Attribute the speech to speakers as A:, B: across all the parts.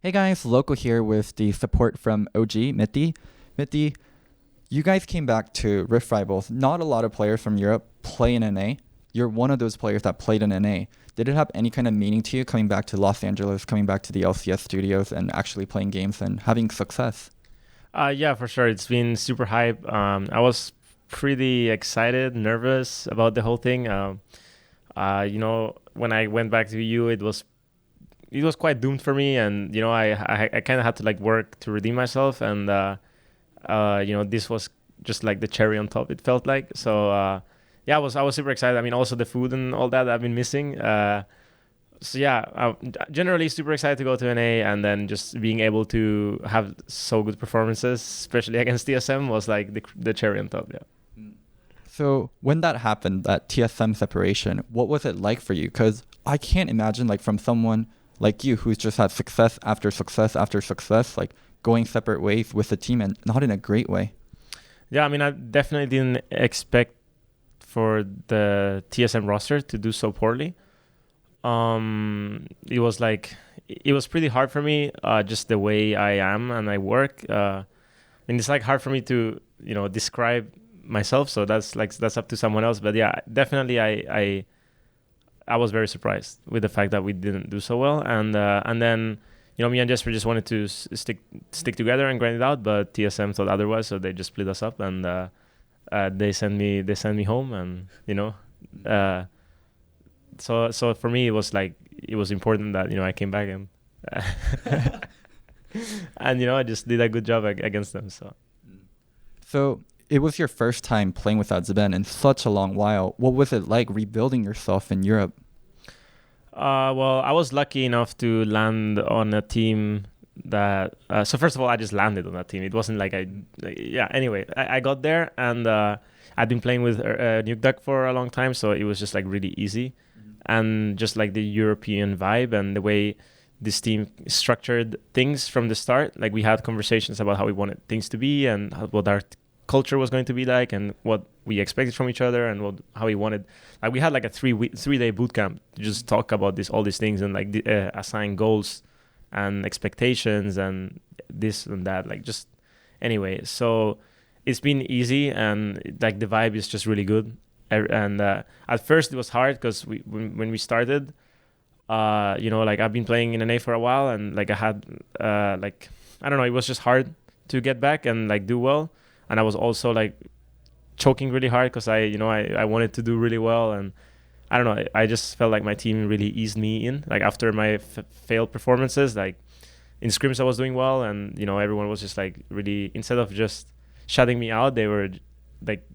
A: Hey guys, Loco here with the support from OG, Mithy. Mithy, you guys came back to Rift Rivals. Not a lot of players from Europe play in NA. You're one of those players that played in NA. Did it have any kind of meaning to you coming back to Los Angeles, coming back to the LCS studios and actually playing games and having success?
B: Yeah, for sure. It's been super hype. I was pretty excited, nervous about the whole thing. When I went back to EU, it was quite doomed for me, and I kind of had to like work to redeem myself, and this was just like the cherry on top. It felt like so. Yeah, I was super excited. I mean, also the food and all that I've been missing. So yeah, I'm generally super excited to go to NA, and then just being able to have so good performances, especially against TSM, was like the cherry on top. Yeah.
A: So when that happened, that TSM separation, what was it like for you? Because I can't imagine like from someone like you who's just had success after success after success, like going separate ways with the team and not in a great way.
B: Yeah, I mean, I definitely didn't expect for the TSM roster to do so poorly. It was pretty hard for me, just the way I am and I work. And it's like hard for me to describe myself. So that's up to someone else. But yeah, definitely I was very surprised with the fact that we didn't do so well. And then me and Jesper just wanted to stick together and grind it out. But TSM thought otherwise, so they just split us up, and they sent me home, and Uh, so for me it was important that I came back, and and I just did a good job against them. So
A: So it was your first time playing without Zben in such a long while. What was it like rebuilding yourself in Europe?
B: well, I was lucky enough to land on a team that so first of all, I just landed on that team. It wasn't yeah, anyway, I got there, and I'd been playing with Nuke Duck for a long time, so it was just like really easy. And just like the European vibe and the way this team structured things from the start, like we had conversations about how we wanted things to be, and what our culture was going to be like, and what we expected from each other, and how we wanted. Like we had like a 3-day boot camp to just talk about all these things, and like assign goals and expectations and this and that. Like just anyway, so it's been easy, and like the vibe is just really good. And at first it was hard because when we started, like I've been playing in NA for a while, and like I had like I don't know, it was just hard to get back and like do well. And I was also like choking really hard because I wanted to do really well, and I don't know, I just felt like my team really eased me in. Like after my failed performances, like in scrims I was doing well, and everyone was just like really, instead of just shutting me out, they were like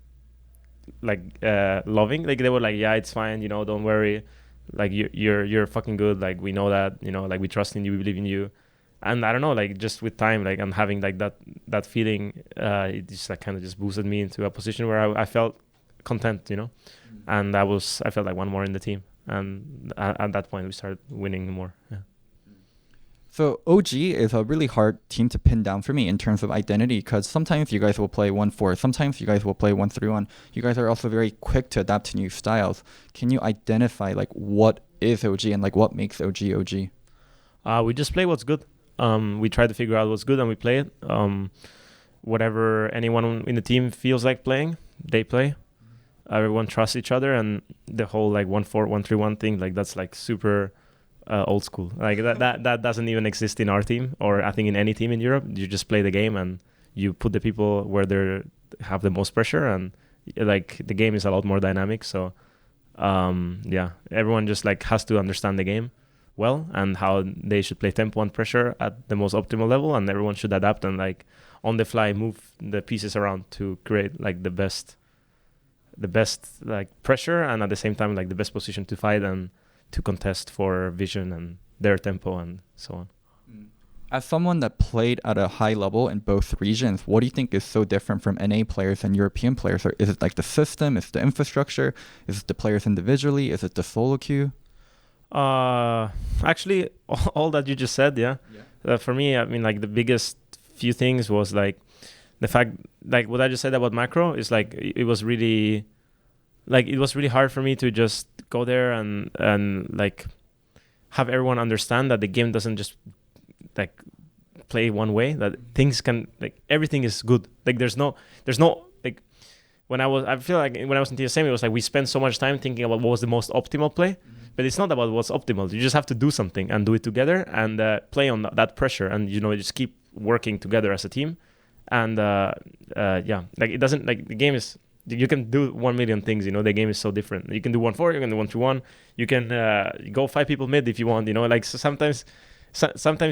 B: loving, like they were like, yeah, it's fine, don't worry, like you're fucking good, like we know that, like we trust in you, we believe in you. And I don't know, like just with time, like I'm having like that feeling, it just like kind of just boosted me into a position where I felt content, and I felt like one more in the team, and at that point we started winning more. Yeah.
A: So OG is a really hard team to pin down for me in terms of identity, because sometimes you guys will play 1-4, sometimes you guys will play 1-3-1. You guys are also very quick to adapt to new styles. Can you identify like what is OG and like what makes OG OG?
B: We just play what's good. We try to figure out what's good, and we play it. Whatever anyone in the team feels like playing, they play. Everyone trusts each other, and the whole like 1-4, 1-3-1 thing, like that's like super old school. Like that doesn't even exist in our team, or I think in any team in Europe. You just play the game, and you put the people where they have the most pressure, and like the game is a lot more dynamic. So yeah, everyone just like has to understand the game well, and how they should play tempo and pressure at the most optimal level, and everyone should adapt and like on the fly move the pieces around to create like the best like pressure, and at the same time like the best position to fight and to contest for vision and their tempo and so on.
A: As someone that played at a high level in both regions, what do you think is so different from NA players and European players? Or is it like the system? Is it the infrastructure? Is it the players individually? Is it the solo queue?
B: Actually, all that you just said, yeah. For me, I mean, like the biggest few things was like the fact, like what I just said about macro is like it was really hard for me to just go there and like have everyone understand that the game doesn't just like play one way, that things can, like, everything is good. Like there's no like, I feel like when I was in TSM, it was like we spent so much time thinking about what was the most optimal play, but it's not about what's optimal. You just have to do something and do it together and play on that pressure, and just keep working together as a team. And like it doesn't, like, the game is, you can do 1 million things. The game is so different. You can do 1-4, you can do 1-3-1, you can go 5 people mid if you want. Like, so sometimes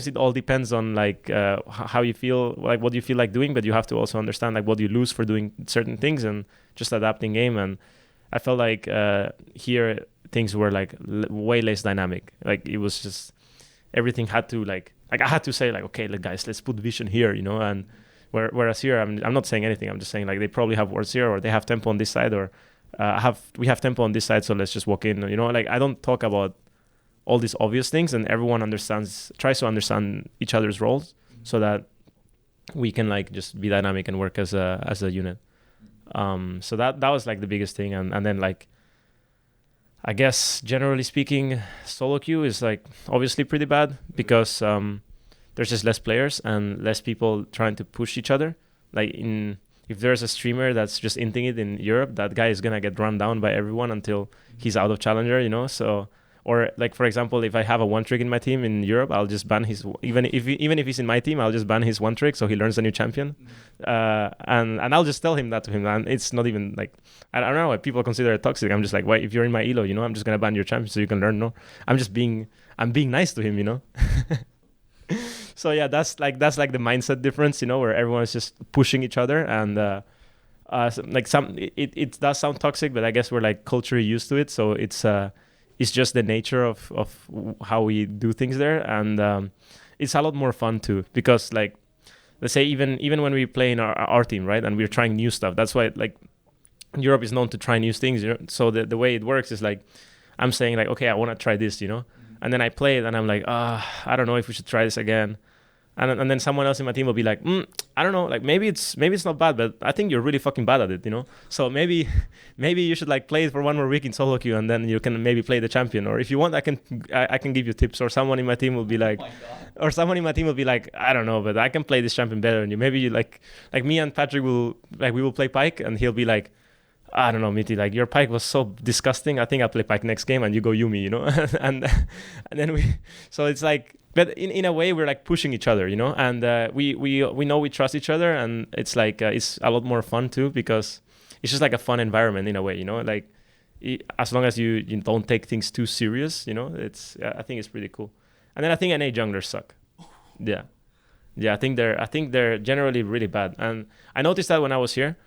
B: it all depends on like how you feel, like what you feel like doing, but you have to also understand like what you lose for doing certain things and just adapting game. And I felt like here things were like way less dynamic. Like it was just, everything had to like I had to say like, okay, look, guys, let's put vision here, and whereas here I'm not saying anything. I'm just saying like they probably have words here, or they have tempo on this side, or we have tempo on this side, so let's just walk in. Like I don't talk about all these obvious things, and everyone tries to understand each other's roles, so that we can like just be dynamic and work as a unit. So that was like the biggest thing, and then like, I guess generally speaking, solo queue is like obviously pretty bad because there's just less players and less people trying to push each other. Like if there's a streamer that's just inting it in Europe, that guy is gonna get run down by everyone until he's out of challenger, So, or like for example, if I have a one trick in my team in Europe, I'll just ban his, even if he's in my team, I'll just ban his one trick so he learns a new champion. And I'll just tell him that to him, and it's not even like, I don't know, people consider it toxic. I'm just like, why, if you're in my elo, I'm just gonna ban your champion so you can learn. No, I'm being nice to him, So yeah, that's like the mindset difference, where everyone is just pushing each other, and it does sound toxic, but I guess we're like culturally used to it, so it's just the nature of how we do things there, and it's a lot more fun too, because like, let's say even when we play in our team, right, and we're trying new stuff, that's why like Europe is known to try new things, so the way it works is like, I'm saying like, okay, I want to try this, and then I play it and I'm like, I don't know if we should try this again. And then someone else in my team will be like, I don't know, like maybe it's not bad, but I think you're really fucking bad at it, So maybe you should like play it for 1 more week in solo queue, and then you can maybe play the champion. Or if you want, I can give you tips. Or someone in my team will be like, I don't know, but I can play this champion better than you. Maybe you like me and Patrick we will play Pike, and he'll be like, I don't know, Mithy, like your Pike was so disgusting. I think I'll play Pike next game, and you go Yumi, and then so it's like. But in a way, we're like pushing each other, and we know we trust each other, and it's like it's a lot more fun too, because it's just like a fun environment in a way, like as long as you don't take things too serious, it's I think it's pretty cool. And then I think NA junglers suck. Yeah, I think they're generally really bad, and I noticed that when I was here.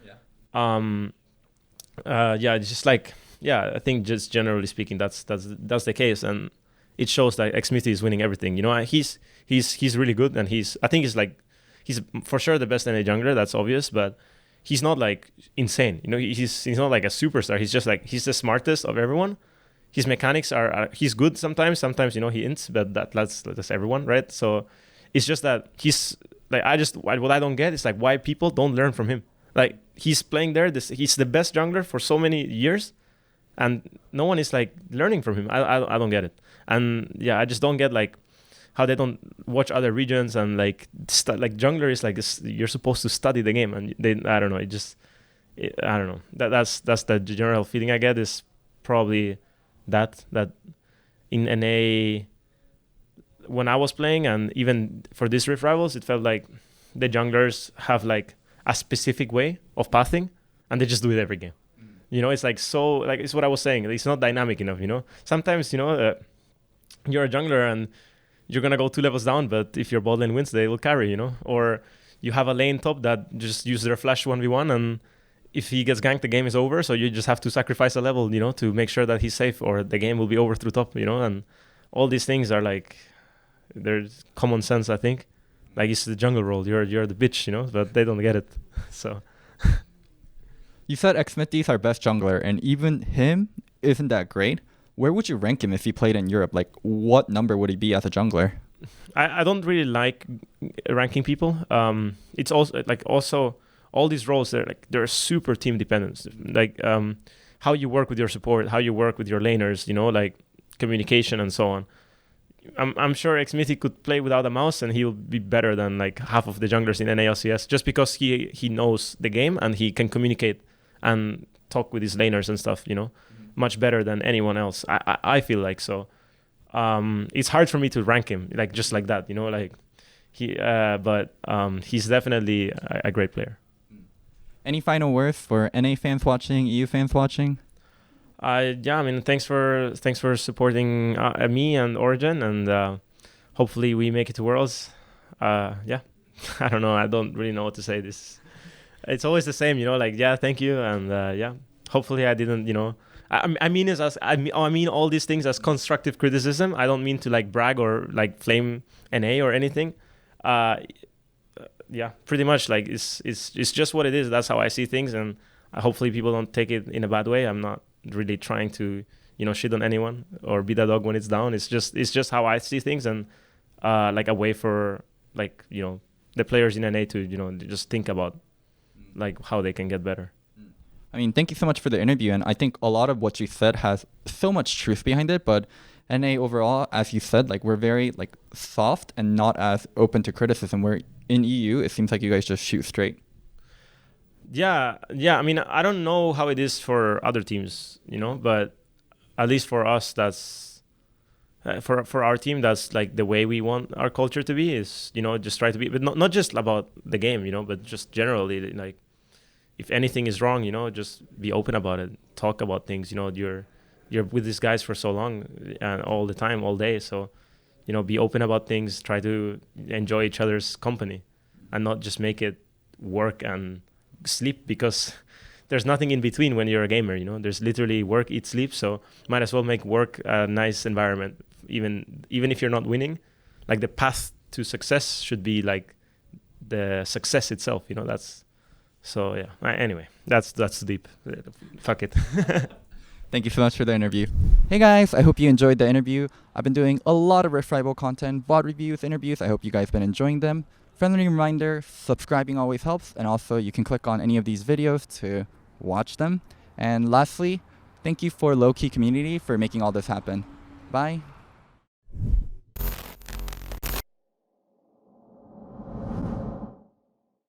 B: It's just like I think just generally speaking, that's the case, and it shows that Mithy is winning everything. He's really good, and he's for sure the best NA jungler. That's obvious, but he's not like insane. He's not like a superstar. He's just like, he's the smartest of everyone. His mechanics are he's good sometimes. Sometimes he ints, but that's everyone, right? So it's just that he's like, what I don't get is like why people don't learn from him. Like he's playing there. He's the best jungler for so many years, and no one is like learning from him. I don't get it. And I just don't get like how they don't watch other regions, and like like jungler is like you're supposed to study the game, and I don't know. I don't know. That's the general feeling I get, is probably that in NA when I was playing, and even for these Rift Rivals, it felt like the junglers have like a specific way of pathing, and they just do it every game. It's like, so like, it's what I was saying. It's not dynamic enough. Sometimes you're a jungler and you're gonna go 2 levels down, but if your bot lane wins, they will carry. Or you have a lane top that just use their flash 1v1, and if he gets ganked, the game is over. So you just have to sacrifice a level, to make sure that he's safe, or the game will be over through top. And all these things are like, there's common sense, I think. Like, it's the jungle role. You're the bitch, but they don't get it. So.
A: You said Mithy is our best jungler, and even him isn't that great. Where would you rank him if he played in Europe? Like, what number would he be as a jungler?
B: I don't really like ranking people. It's also all these roles, they're super team dependent. Like how you work with your support, how you work with your laners, like communication and so on. I'm sure Mithy could play without a mouse and he'll be better than like half of the junglers in NALCS, just because he knows the game and he can communicate and talk with his laners and stuff, you know, much better than anyone else. I feel like so. It's hard for me to rank him like just like that, you know, like but he's definitely a great player.
A: Any final words for NA fans watching, EU fans watching?
B: Yeah, I mean, thanks for supporting me and Origin, and hopefully we make it to Worlds. Yeah, I don't know. I don't really know what to say. It's always the same, you know. Like, yeah, thank you, and yeah, hopefully I didn't, you know. I mean all these things as constructive criticism. I don't mean to like brag or like flame NA or anything. Yeah, pretty much like it's just what it is. That's how I see things, and hopefully people don't take it in a bad way. I'm not really trying to, you know, shit on anyone or be the dog when it's down. It's just how I see things, and like a way for like, you know, the players in NA to, you know, just think about like how they can get better.
A: I mean, thank you so much for the interview, and I think a lot of what you said has so much truth behind it, but NA overall, as you said, like we're very like soft and not as open to criticism, where in EU it seems like you guys just shoot straight.
B: Yeah. I mean, I don't know how it is for other teams, you know, but at least for us, that's for our team, that's like the way we want our culture to be, is, you know, just try to be, but not just about the game, you know, but just generally, like if anything is wrong, you know, just be open about it, talk about things, you know. You're with these guys for so long and all the time, all day, so, you know, be open about things, try to enjoy each other's company and not just make it work and sleep, because there's nothing in between when you're a gamer, you know. There's literally work, eat, sleep, so might as well make work a nice environment, even if you're not winning. Like the path to success should be like the success itself, you know. That's so, yeah. Anyway, that's deep. Fuck it.
A: Thank you so much for the interview. Hey guys, I hope you enjoyed the interview. I've been doing a lot of Rift Rival content, VOD reviews, interviews. I hope you guys been enjoying them. Friendly reminder, subscribing always helps, and also you can click on any of these videos to watch them. And lastly, thank you for Lowkey community for making all this happen. Bye.